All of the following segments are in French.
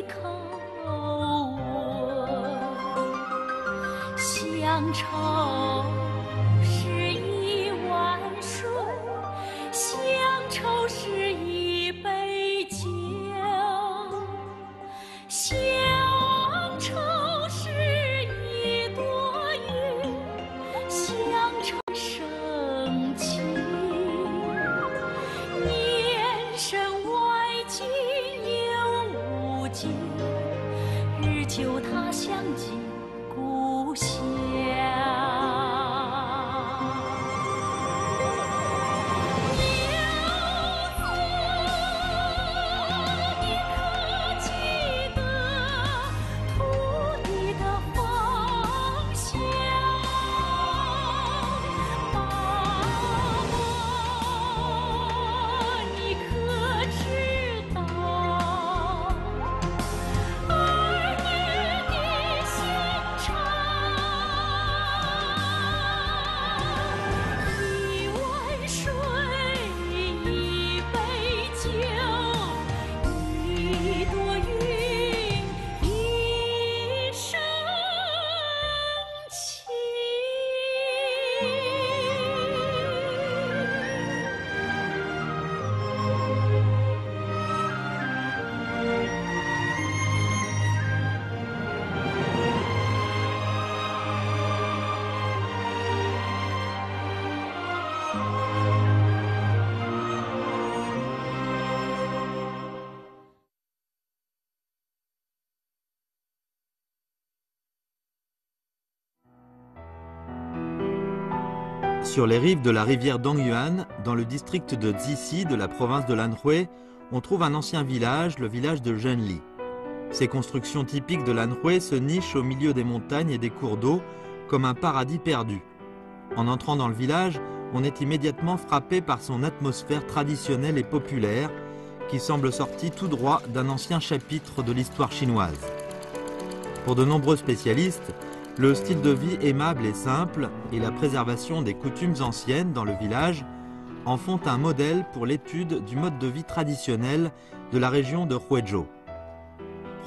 口吻，乡愁是一碗水，乡愁是一杯酒，乡愁是一朵云，乡愁生情。年深外境又无尽，日久他乡近故乡。Sur les rives de la rivière Dongyuan, dans le district de Zixi de la province de l'Anhui, on trouve un ancien village, le village de Zhenli. Ces constructions typiques de l'Anhui se nichent au milieu des montagnes et des cours d'eau comme un paradis perdu. En entrant dans le village, on est immédiatement frappé par son atmosphère traditionnelle et populaire qui semble sortie tout droit d'un ancien chapitre de l'histoire chinoise. Pour de nombreux spécialistes, le style de vie aimable et simple et la préservation des coutumes anciennes dans le village en font un modèle pour l'étude du mode de vie traditionnel de la région de Huizhou.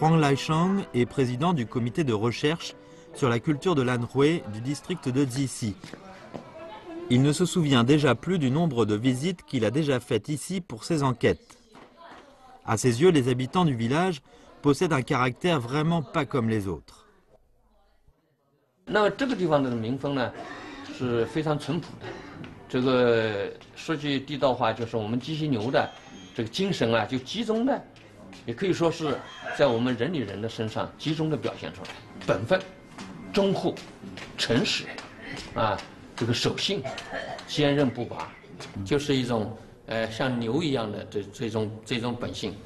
Huang Laisheng est président du comité de recherche sur la culture de l'Anhui du district de Zixi. Il ne se souvient déjà plus du nombre de visites qu'il a déjà faites ici pour ses enquêtes. À ses yeux, les habitants du village possèdent un caractère vraiment pas comme les autres. 那这个地方的民风呢，是非常淳朴的。这个说句地道话，就是我们鸡犀牛的这个精神啊，就集中的，也可以说是在我们人里人的身上集中的表现出来。本分、忠厚、诚实，啊，这个守信、坚韧不拔，就是一种像牛一样的这种本性。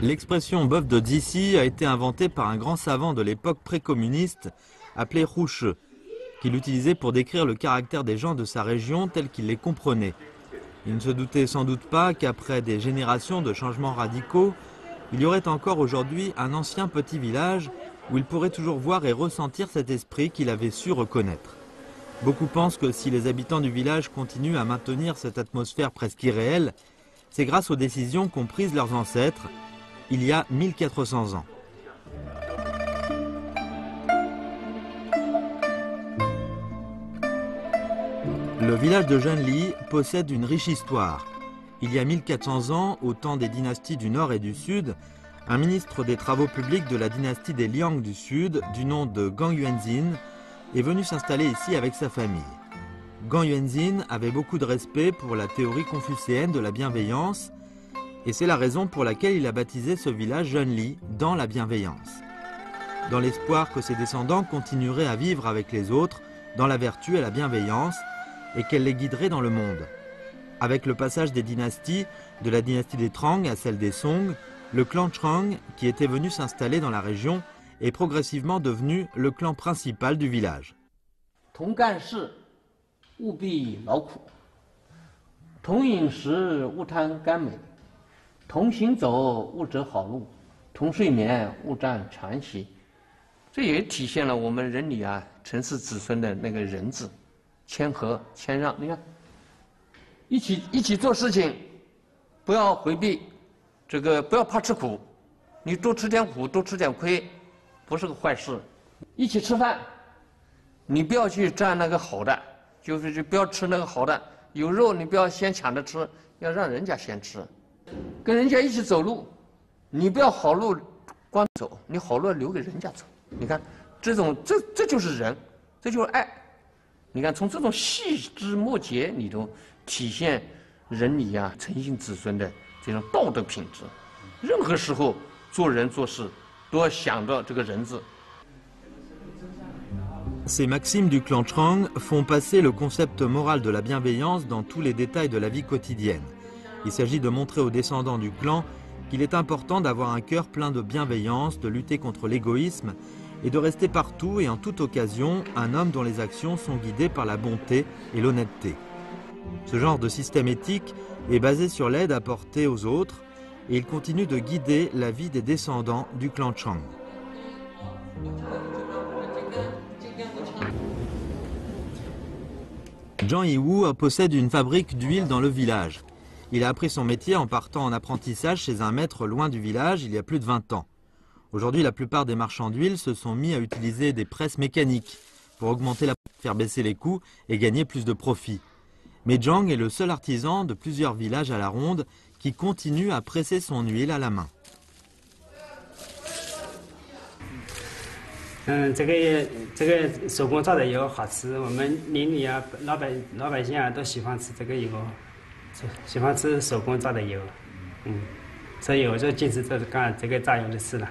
L'expression bœuf de Zixi a été inventée par un grand savant de l'époque précommuniste appelé Rouche, qu'il utilisait pour décrire le caractère des gens de sa région tel qu'il les comprenait. Il ne se doutait sans doute pas qu'après des générations de changements radicaux, il y aurait encore aujourd'hui un ancien petit village où il pourrait toujours voir et ressentir cet esprit qu'il avait su reconnaître. Beaucoup pensent que si les habitants du village continuent à maintenir cette atmosphère presque irréelle, c'est grâce aux décisions qu'ont prises leurs ancêtres il y a 1400 ans. Le village de Zhenli possède une riche histoire. Il y a 1400 ans, au temps des dynasties du Nord et du Sud, un ministre des Travaux publics de la dynastie des Liang du Sud, du nom de Gang Yuanzin, est venu s'installer ici avec sa famille. Gang Yuanzin avait beaucoup de respect pour la théorie confucéenne de la bienveillance, et c'est la raison pour laquelle il a baptisé ce village Zhenli, dans la bienveillance. Dans l'espoir que ses descendants continueraient à vivre avec les autres, dans la vertu et la bienveillance, et qu'elle les guiderait dans le monde. Avec le passage des dynasties, de la dynastie des Trang à celle des Song, le clan Trang, qui était venu s'installer dans la région, est progressivement devenu le clan principal du village. 同干事，务必劳苦；同饮食，勿贪甘美；同行走，勿择好路；同睡眠，勿占禅席。这也体现了我们人里啊，陈氏子孙的那个人字，谦和谦让。你看，一起做事情，不要回避，这个不要怕吃苦，你多吃点苦，多吃点亏，不是个坏事。一起吃饭，你不要去占那个好的，就不要吃那个好的。有肉你不要先抢着吃，要让人家先吃。跟人家一起走路，你不要好路光走，你好路留给人家走。你看，这就是人，这就是爱。你看，从这种细枝末节里头体现人里啊诚信子孙的这种道德品质。任何时候做人做事都要想到这个人字。Ces maximes du clan Trang font passer le concept moral de la bienveillance dans tous les détails de la vie quotidienne. Il s'agit de montrer aux descendants du clan qu'il est important d'avoir un cœur plein de bienveillance, de lutter contre l'égoïsme et de rester partout et en toute occasion un homme dont les actions sont guidées par la bonté et l'honnêteté. Ce genre de système éthique est basé sur l'aide apportée aux autres et il continue de guider la vie des descendants du clan Trang. Zhang Yiwu possède une fabrique d'huile dans le village. Il a appris son métier en partant en apprentissage chez un maître loin du village il y a plus de 20 ans. Aujourd'hui, la plupart des marchands d'huile se sont mis à utiliser des presses mécaniques pour augmenter faire baisser les coûts et gagner plus de profit. Mais Zhang est le seul artisan de plusieurs villages à la ronde qui continue à presser son huile à la main. 这个手工榨的油好吃，我们邻里啊，老百姓啊都喜欢吃这个油，喜欢吃手工榨的油，所以我就坚持干这个榨油的事了。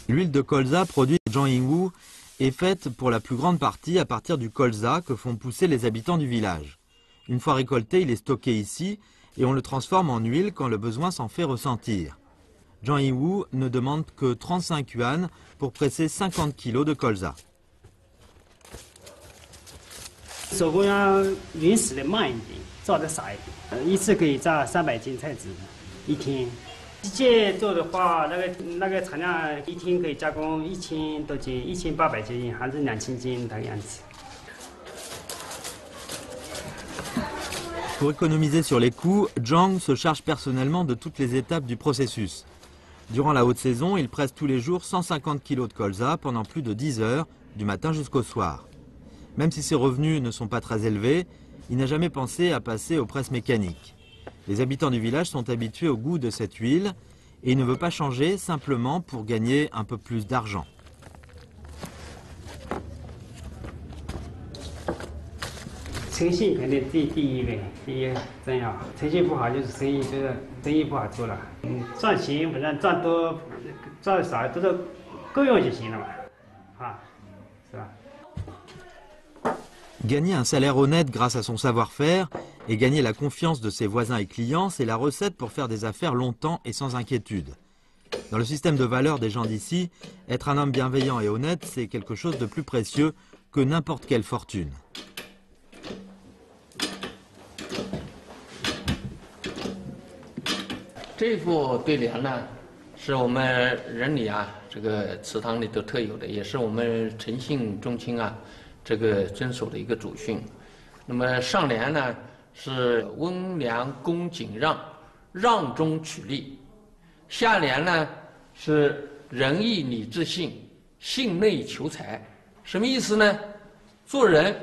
L'huile de colza produite par Zhang Yiwu est faite pour la plus grande partie à partir du colza que font pousser les habitants du village. Une fois récolté, il est stocké ici et on le transforme en huile quand le besoin s'en fait ressentir. Zhang Yiwu ne demande que 35 yuan pour presser 50 kg de colza. 手工要匀死的慢一点，榨的少一点，一次可以榨300斤菜籽，一天。机械做的话，那个产量一天可以加工1000多斤，1800斤还是2000斤的样子。 Pour économiser sur les coûts, Zhang se charge personnellement de toutes les étapes du processus. Durant la haute saison, il presse tous les jours 150 kg de colza pendant plus de 10 heures, du matin jusqu'au soir. Même si ses revenus ne sont pas très élevés, il n'a jamais pensé à passer aux presses mécaniques. Les habitants du village sont habitués au goût de cette huile et il ne veut pas changer simplement pour gagner un peu plus d'argent. 诚信肯定第一位，第一真要。诚信不好就是生意不好做了。赚钱反正赚多赚少都是够用就行了嘛，是吧？ Gagner un salaire honnête grâce à son savoir-faire et gagner la confiance de ses voisins et clients, c'est la recette pour faire des affaires longtemps et sans inquiétude. Dans le système de valeurs des gens d'ici, être un homme bienveillant et honnête, c'est quelque chose de plus précieux que n'importe quelle fortune. 这副对联呢，是我们人里啊，这个祠堂里头特有的，也是我们诚信重亲啊，这个遵守的一个主训。那么上联呢是温良恭谨让，让中取利；下联呢是仁义礼智信，信内求财。什么意思呢？做人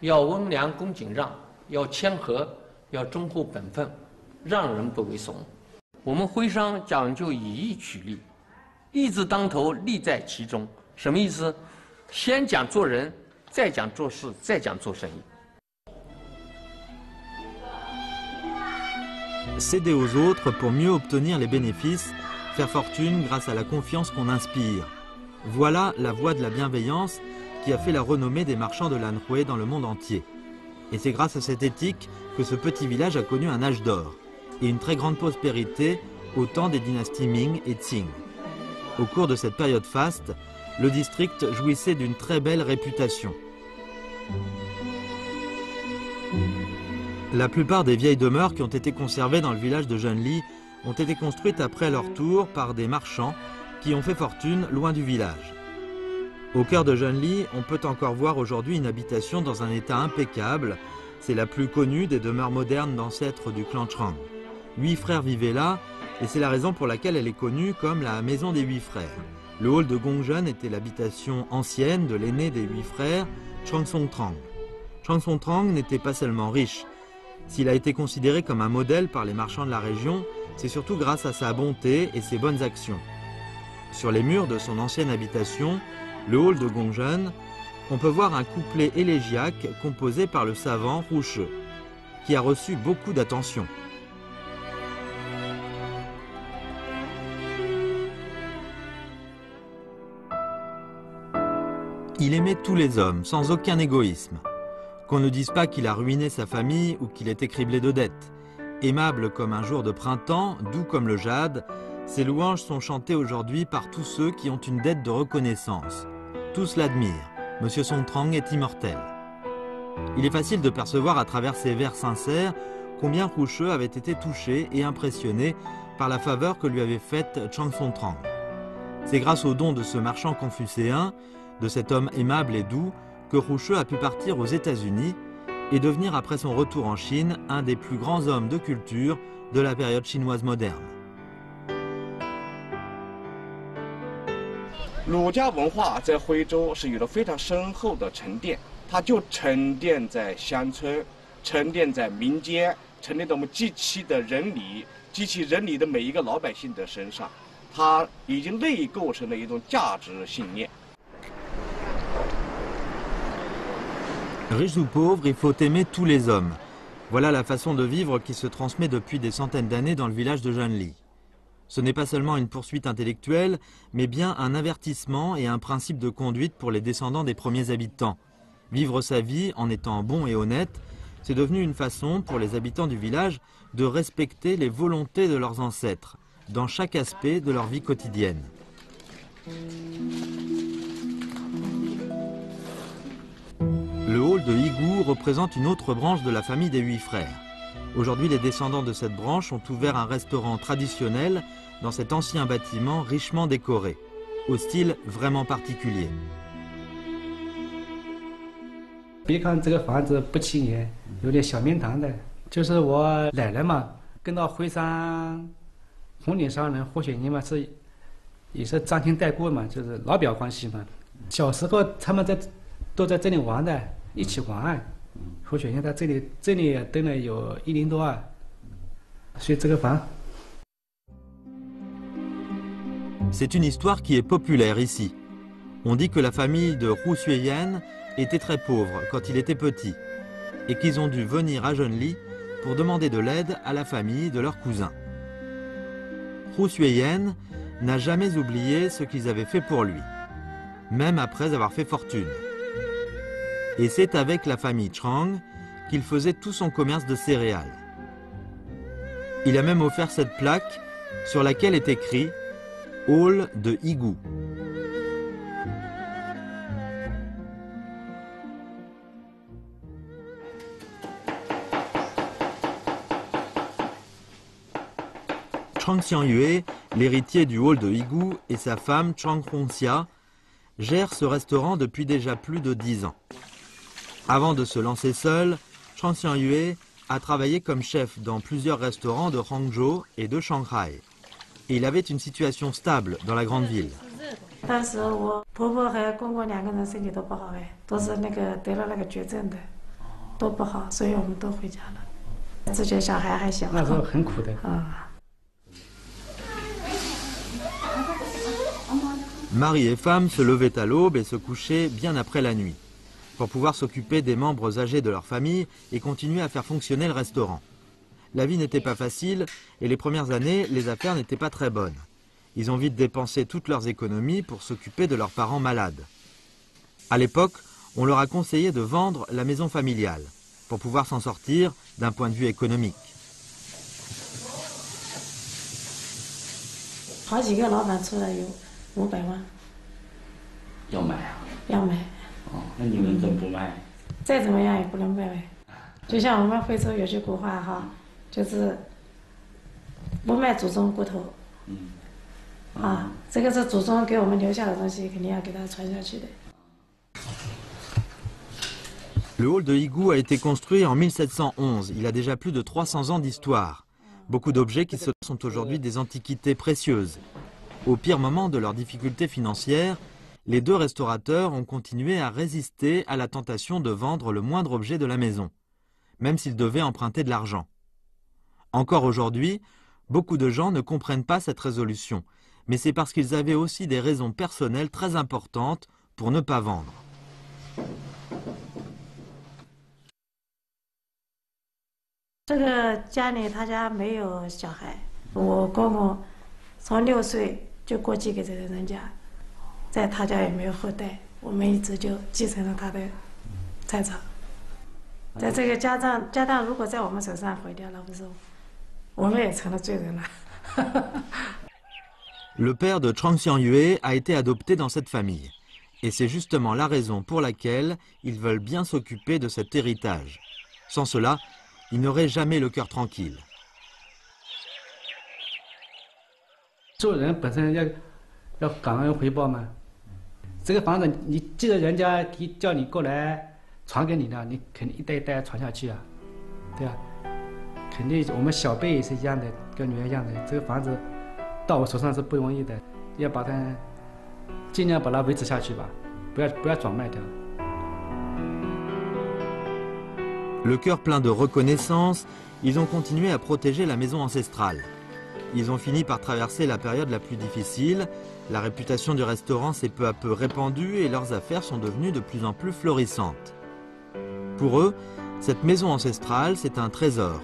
要温良恭谨让，要谦和，要忠厚本分，让人不为怂。 我们徽商讲究以义取利，义字当头，利在其中。什么意思？先讲做人，再讲做事，再讲做生意。 Céder aux autres pour mieux obtenir les bénéfices, faire fortune grâce à la confiance qu'on inspire. Voilà la voie de la bienveillance qui a fait la renommée des marchands de l'Anhui dans le monde entier. Et c'est grâce à cette éthique que ce petit village a connu un âge d'or et une très grande prospérité au temps des dynasties Ming et Qing. Au cours de cette période faste, le district jouissait d'une très belle réputation. La plupart des vieilles demeures qui ont été conservées dans le village de Zhenli ont été construites après leur tour par des marchands qui ont fait fortune loin du village. Au cœur de Zhenli, on peut encore voir aujourd'hui une habitation dans un état impeccable. C'est la plus connue des demeures modernes d'ancêtres du clan Trang. 8 frères vivaient là, et c'est la raison pour laquelle elle est connue comme la maison des 8 frères. Le hall de Gongzhen était l'habitation ancienne de l'aîné des 8 frères, Chang Song-Trang. Chang Song-Trang n'était pas seulement riche. S'il a été considéré comme un modèle par les marchands de la région, c'est surtout grâce à sa bonté et ses bonnes actions. Sur les murs de son ancienne habitation, le hall de Gongzhen, on peut voir un couplet élégiaque composé par le savant Rouche, qui a reçu beaucoup d'attention. Il aimait tous les hommes, sans aucun égoïsme. Qu'on ne dise pas qu'il a ruiné sa famille ou qu'il était criblé de dettes. Aimable comme un jour de printemps, doux comme le jade, ses louanges sont chantées aujourd'hui par tous ceux qui ont une dette de reconnaissance. Tous l'admirent. Monsieur Song-Trang est immortel. Il est facile de percevoir à travers ses vers sincères combien Rouche avait été touché et impressionné par la faveur que lui avait faite Chang Song-Trang. C'est grâce aux dons de ce marchand confucéen, de cet homme aimable et doux, que Rouche a pu partir aux États-Unis et devenir après son retour en Chine un des plus grands hommes de culture de la période chinoise moderne. 儒家文化在徽州是有了非常深厚的沉淀，它就沉淀在乡村，沉淀在民间，沉淀在我们机器的人里，机器人里的每一个老百姓的身上，它已经内构成了一种价值信念。 Riche ou pauvre, il faut aimer tous les hommes. Voilà la façon de vivre qui se transmet depuis des centaines d'années dans le village de Zhenli. Ce n'est pas seulement une poursuite intellectuelle, mais bien un avertissement et un principe de conduite pour les descendants des premiers habitants. Vivre sa vie en étant bon et honnête, c'est devenu une façon pour les habitants du village de respecter les volontés de leurs ancêtres, dans chaque aspect de leur vie quotidienne. Le hall de Yigou représente une autre branche de la famille des 8 frères. Aujourd'hui, les descendants de cette branche ont ouvert un restaurant traditionnel dans cet ancien bâtiment richement décoré, au style vraiment particulier. 别看这个房子不起眼，有点小面堂的，就是我奶奶嘛，跟到徽商、红顶商人、胡雪岩嘛，也是沾亲带故嘛，就是老表关系嘛。小时候他们都在这里玩的，一起玩。胡雪岩在这里蹲了有1年多啊，所以这个房。 C'est une histoire qui est populaire ici. On dit que la famille de Hu Xueyan était très pauvre quand il était petit et qu'ils ont dû venir à Zhenli pour demander de l'aide à la famille de leur cousin. Hu Xueyan n'a jamais oublié ce qu'ils avaient fait pour lui, même après avoir fait fortune. Et c'est avec la famille Chang qu'il faisait tout son commerce de céréales. Il a même offert cette plaque sur laquelle est écrit « Hall de Yigou ». Chang Xiangyue, l'héritier du hall de Yigou, et sa femme Chang Hongxia gèrent ce restaurant depuis déjà plus de 10 ans. Avant de se lancer seul, Chang Xiangyue a travaillé comme chef dans plusieurs restaurants de Hangzhou et de Shanghai. Et il avait une situation stable dans la grande ville. 但是我婆婆和公公2个人身体都不好哎，都是得了那个绝症的，都不好，所以我们都回家了。自己小孩还小，那时候很苦的啊。 Mari et femme se levaient à l'aube et se couchaient bien après la nuit, pour pouvoir s'occuper des membres âgés de leur famille et continuer à faire fonctionner le restaurant. La vie n'était pas facile et les premières années, les affaires n'étaient pas très bonnes. Ils ont vite dépensé toutes leurs économies pour s'occuper de leurs parents malades. À l'époque, on leur a conseillé de vendre la maison familiale, pour pouvoir s'en sortir d'un point de vue économique. 好几个老板出来有500万，要买啊？要买。哦，那你们怎么不卖？再怎么样也不能卖呗。就像我们徽州有句古话哈，就是不卖祖宗骨头。啊，这个是祖宗给我们留下的东西，肯定要给它传下去的。 Le hall de Yigou a été construit en 1711. Il a déjà plus de 300 ans d'histoire. Beaucoup d'objets qui sont aujourd'hui des antiquités précieuses. Au pire moment de leurs difficultés financières, les deux restaurateurs ont continué à résister à la tentation de vendre le moindre objet de la maison, même s'ils devaient emprunter de l'argent. Encore aujourd'hui, beaucoup de gens ne comprennent pas cette résolution, mais c'est parce qu'ils avaient aussi des raisons personnelles très importantes pour ne pas vendre.这个家里他家没有小孩，我公公从6岁就过继给这个人家，在他家也没有后代，我们一直就继承了他的财产。在这个家当如果在我们手上毁掉了，不是我们也成了罪人了。Le père de Chang Xiangyue a été adopté dans cette famille. Et c'est justement la raison pour laquelle ils veulent bien s'occuper de cet héritage. Sans cela, ils n'auraient jamais le cœur tranquille. 做人本身要感恩回报嘛。这个房子你既然人家叫你过来传给你的，你肯定一代一代传下去啊，对吧？肯定我们小辈也是一样的，跟女儿一样的。这个房子到我手上是不容易的，要把它尽量把它维持下去吧，不要转卖掉。 Le cœur plein de reconnaissance, ils ont continué à protéger la maison ancestrale. Ils ont fini par traverser la période la plus difficile, la réputation du restaurant s'est peu à peu répandue et leurs affaires sont devenues de plus en plus florissantes. Pour eux, cette maison ancestrale, c'est un trésor,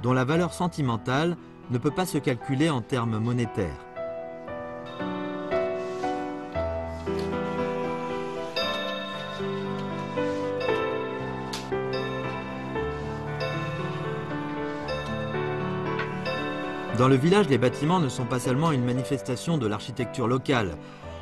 dont la valeur sentimentale ne peut pas se calculer en termes monétaires. Dans le village, les bâtiments ne sont pas seulement une manifestation de l'architecture locale,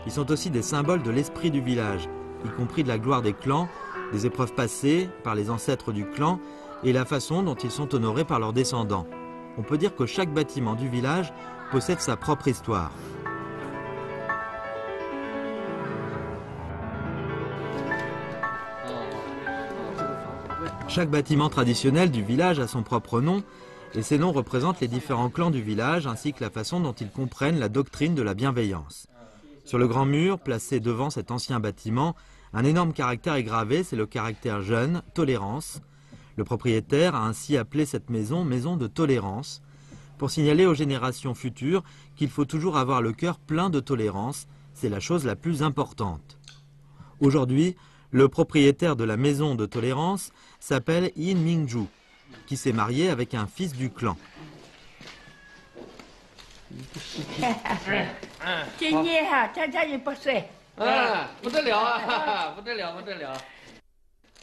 ils sont aussi des symboles de l'esprit du village, y compris de la gloire des clans, des épreuves passées par les ancêtres du clan et la façon dont ils sont honorés par leurs descendants. On peut dire que chaque bâtiment du village possède sa propre histoire. Chaque bâtiment traditionnel du village a son propre nom, et ces noms représentent les différents clans du village ainsi que la façon dont ils comprennent la doctrine de la bienveillance. Sur le grand mur, placé devant cet ancien bâtiment, un énorme caractère est gravé, c'est le caractère jeune, tolérance. Le propriétaire a ainsi appelé cette maison « maison de tolérance » pour signaler aux générations futures qu'il faut toujours avoir le cœur plein de tolérance, c'est la chose la plus importante. Aujourd'hui, le propriétaire de la maison de tolérance s'appelle Yin Mingzhu, qui s'est marié avec un fils du clan.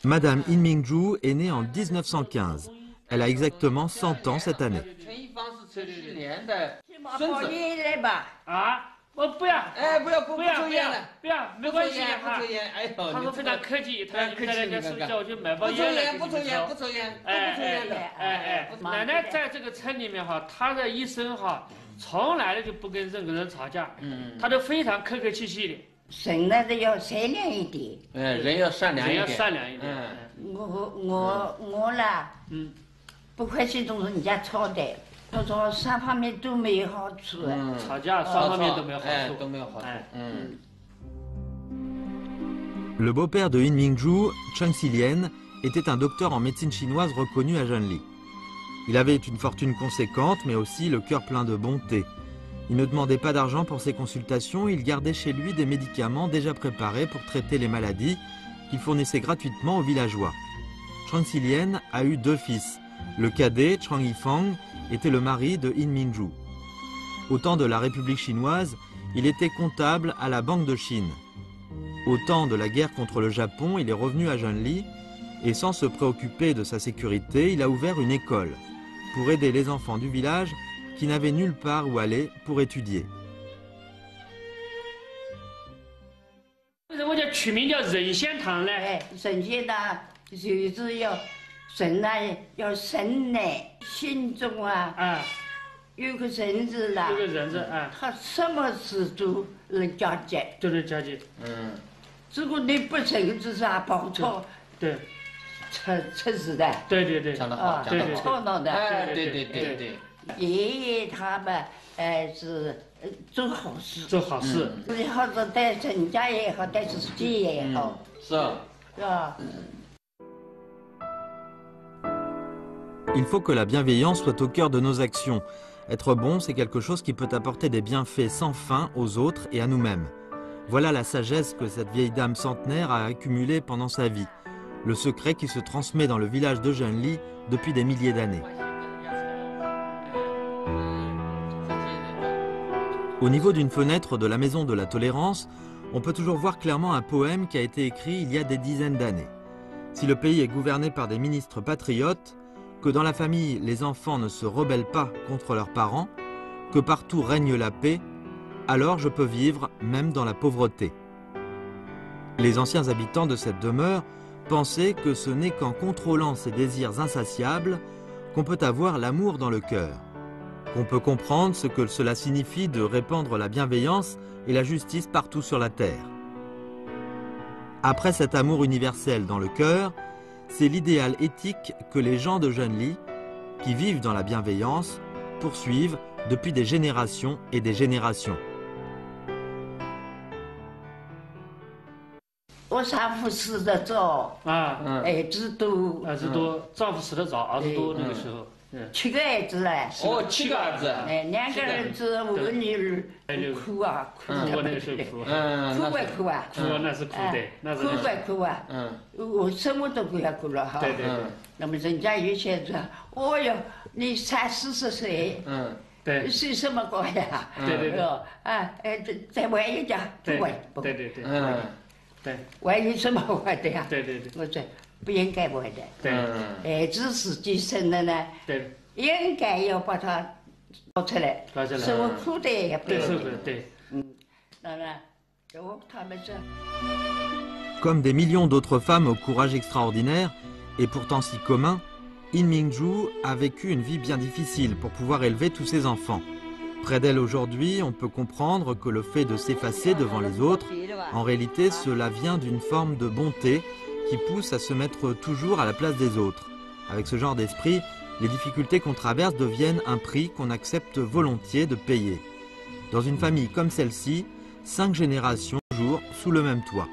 Madame Yin Mingzhu est née en 1915. Elle a exactement 100 ans cette année. 我不要，哎，不要抽烟了，不要，没关系哈。他说非常客气，他叫我去买包烟来。不抽烟，哎，奶奶在这个村里面哈，她的一生哈，从来就不跟任何人吵架，她都非常客客气气的。人呢要善良一点，人要善良一点，我啦，不欢喜总是人家吵的。 他说三方面都没有好处，吵架三方面都没有好处，都没有好处。Le beau-père de Yin Mingzhu, Cheng Xilian, était un docteur en médecine chinoise reconnu à Zhenli. Il avait une fortune conséquente, mais aussi le cœur plein de bonté. Il ne demandait pas d'argent pour ses consultations, il gardait chez lui des médicaments déjà préparés pour traiter les maladies qu'il fournissait gratuitement aux villageois. Cheng Xilian a eu 2 fils. Le cadet, Chang Yifang, était le mari de Yin Mingzhu. Au temps de la République chinoise, il était comptable à la Banque de Chine. Au temps de la guerre contre le Japon, il est revenu à Zhenli et sans se préoccuper de sa sécurité, il a ouvert une école pour aider les enfants du village qui n'avaient nulle part où aller pour étudier. 为什么叫取名叫忍仙堂呢？忍仙堂就是要人呐，要神呢，心中啊，有个人字啦，有个人字啊，他什么事都能交接，都能交接。如果你不认字啊，报错，对，出事的。对，讲得好，讲得好。错了的。对。爷爷他们是做好事，做好事，或者对人家也好，对自己也好，是啊，是吧Il faut que la bienveillance soit au cœur de nos actions. Être bon, c'est quelque chose qui peut apporter des bienfaits sans fin aux autres et à nous-mêmes. Voilà la sagesse que cette vieille dame centenaire a accumulée pendant sa vie. Le secret qui se transmet dans le village de Zhenli depuis des milliers d'années. Au niveau d'une fenêtre de la maison de la tolérance, on peut toujours voir clairement un poème qui a été écrit il y a des dizaines d'années. Si le pays est gouverné par des ministres patriotes, que dans la famille les enfants ne se rebellent pas contre leurs parents, que partout règne la paix, alors je peux vivre même dans la pauvreté. Les anciens habitants de cette demeure pensaient que ce n'est qu'en contrôlant ces désirs insatiables qu'on peut avoir l'amour dans le cœur, qu'on peut comprendre ce que cela signifie de répandre la bienveillance et la justice partout sur la terre. Après cet amour universel dans le cœur, c'est l'idéal éthique que les gens de Zhenli, qui vivent dans la bienveillance, poursuivent depuis des générations et des générations. 我丈夫死得早啊，儿子多，儿子多，丈夫死得早，儿子多那个时候。 7个儿子嘞，哦，7个儿子，哎，2个儿子5个女儿，哭啊，哭得不得了，哭归哭啊，哭那是哭的，那是哭归哭啊，我什么都不要哭了哈。对对对。那么人家有些说，哦哟，你30、40岁，对，是什么国呀？对对对。啊，再晚一点，不晚，不对对对，对，晚有什么晚的呀？对对对，我说。 不应该玩的，对，儿子自己生的呢，对，应该要把他搞出来，受苦的也不要紧，对，当然，他们说。Comme des millions d'autres femmes au courage extraordinaire, et pourtant si commun, In Mingju a vécu une vie bien difficile pour pouvoir élever tous ses enfants. Près d'elle aujourd'hui, on peut comprendre que le fait de s'effacer devant les autres, en réalité, cela vient d'une forme de bonté qui pousse à se mettre toujours à la place des autres. Avec ce genre d'esprit, les difficultés qu'on traverse deviennent un prix qu'on accepte volontiers de payer. Dans une famille comme celle-ci, 5 générations toujours sous le même toit.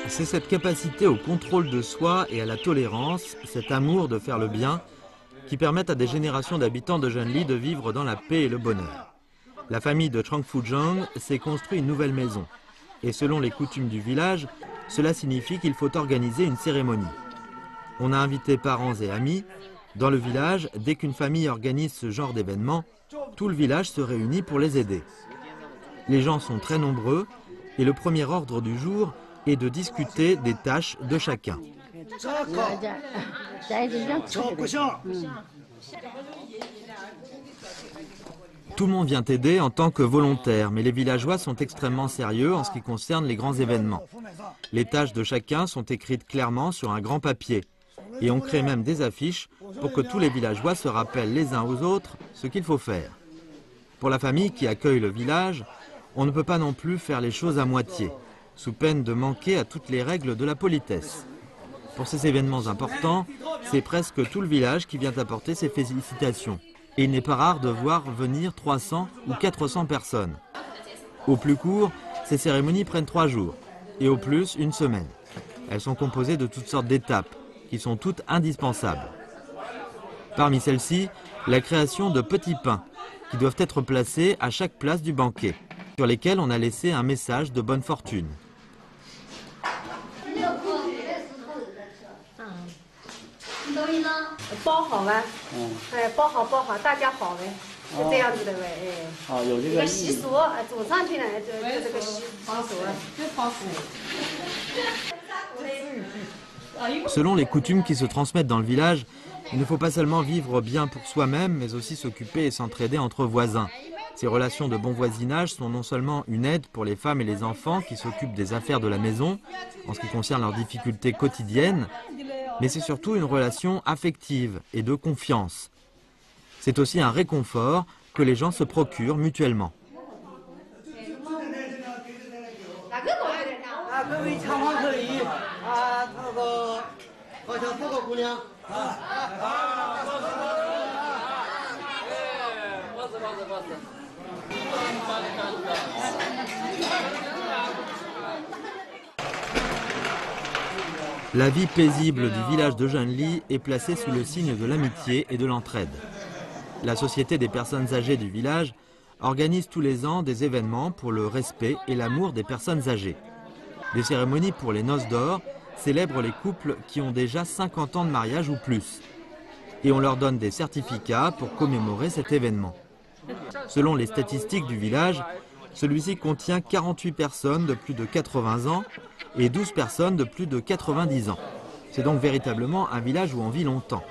C'est cette capacité au contrôle de soi et à la tolérance, cet amour de faire le bien, qui permettent à des générations d'habitants de Zhenli de vivre dans la paix et le bonheur. La famille de Chang Fuzheng s'est construit une nouvelle maison. Et selon les coutumes du village, cela signifie qu'il faut organiser une cérémonie. On a invité parents et amis. Dans le village, dès qu'une famille organise ce genre d'événement, tout le village se réunit pour les aider. Les gens sont très nombreux et le premier ordre du jour est de discuter des tâches de chacun. Tout le monde vient aider en tant que volontaire, mais les villageois sont extrêmement sérieux en ce qui concerne les grands événements. Les tâches de chacun sont écrites clairement sur un grand papier. Et on crée même des affiches pour que tous les villageois se rappellent les uns aux autres ce qu'il faut faire. Pour la famille qui accueille le village, on ne peut pas non plus faire les choses à moitié, sous peine de manquer à toutes les règles de la politesse. Pour ces événements importants, c'est presque tout le village qui vient apporter ses félicitations. Et il n'est pas rare de voir venir 300 ou 400 personnes. Au plus court, ces cérémonies prennent 3 jours, et au plus 1 semaine. Elles sont composées de toutes sortes d'étapes, qui sont toutes indispensables. Parmi celles-ci, la création de petits pains, qui doivent être placés à chaque place du banquet, sur lesquels on a laissé un message de bonne fortune. Selon les coutumes qui se transmettent dans le village, il ne faut pas seulement vivre bien pour soi-même, mais aussi s'occuper et s'entraider entre voisins. Ces relations de bon voisinage sont non seulement une aide pour les femmes et les enfants qui s'occupent des affaires de la maison, en ce qui concerne leurs difficultés quotidiennes, mais c'est surtout une relation affective et de confiance. C'est aussi un réconfort que les gens se procurent mutuellement. La vie paisible du village de Genly est placée sous le signe de l'amitié et de l'entraide. La Société des personnes âgées du village organise tous les ans des événements pour le respect et l'amour des personnes âgées. Des cérémonies pour les noces d'or célèbrent les couples qui ont déjà 50 ans de mariage ou plus. Et on leur donne des certificats pour commémorer cet événement. Selon les statistiques du village, celui-ci contient 48 personnes de plus de 80 ans et 12 personnes de plus de 90 ans. C'est donc véritablement un village où on vit longtemps.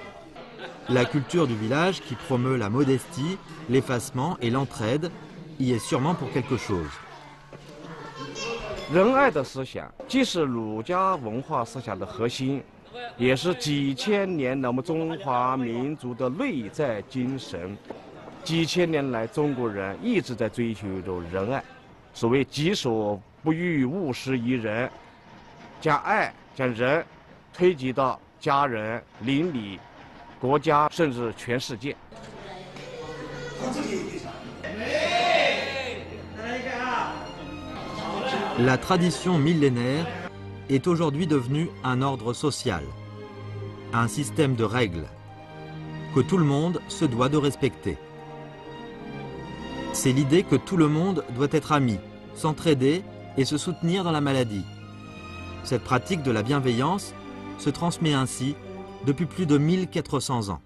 La culture du village, qui promeut la modestie, l'effacement et l'entraide, y est sûrement pour quelque chose. 仁爱的思想既是儒家文化思想的核心，也是几千年来我们中华民族的内在精神。几千年来，中国人一直在追求一种仁爱。所谓己所不欲，勿施于人，将爱、将仁推及到家人、邻里、国家，甚至全世界。 La tradition millénaire est aujourd'hui devenue un ordre social, un système de règles que tout le monde se doit de respecter. C'est l'idée que tout le monde doit être ami, s'entraider et se soutenir dans la maladie. Cette pratique de la bienveillance se transmet ainsi depuis plus de 1400 ans.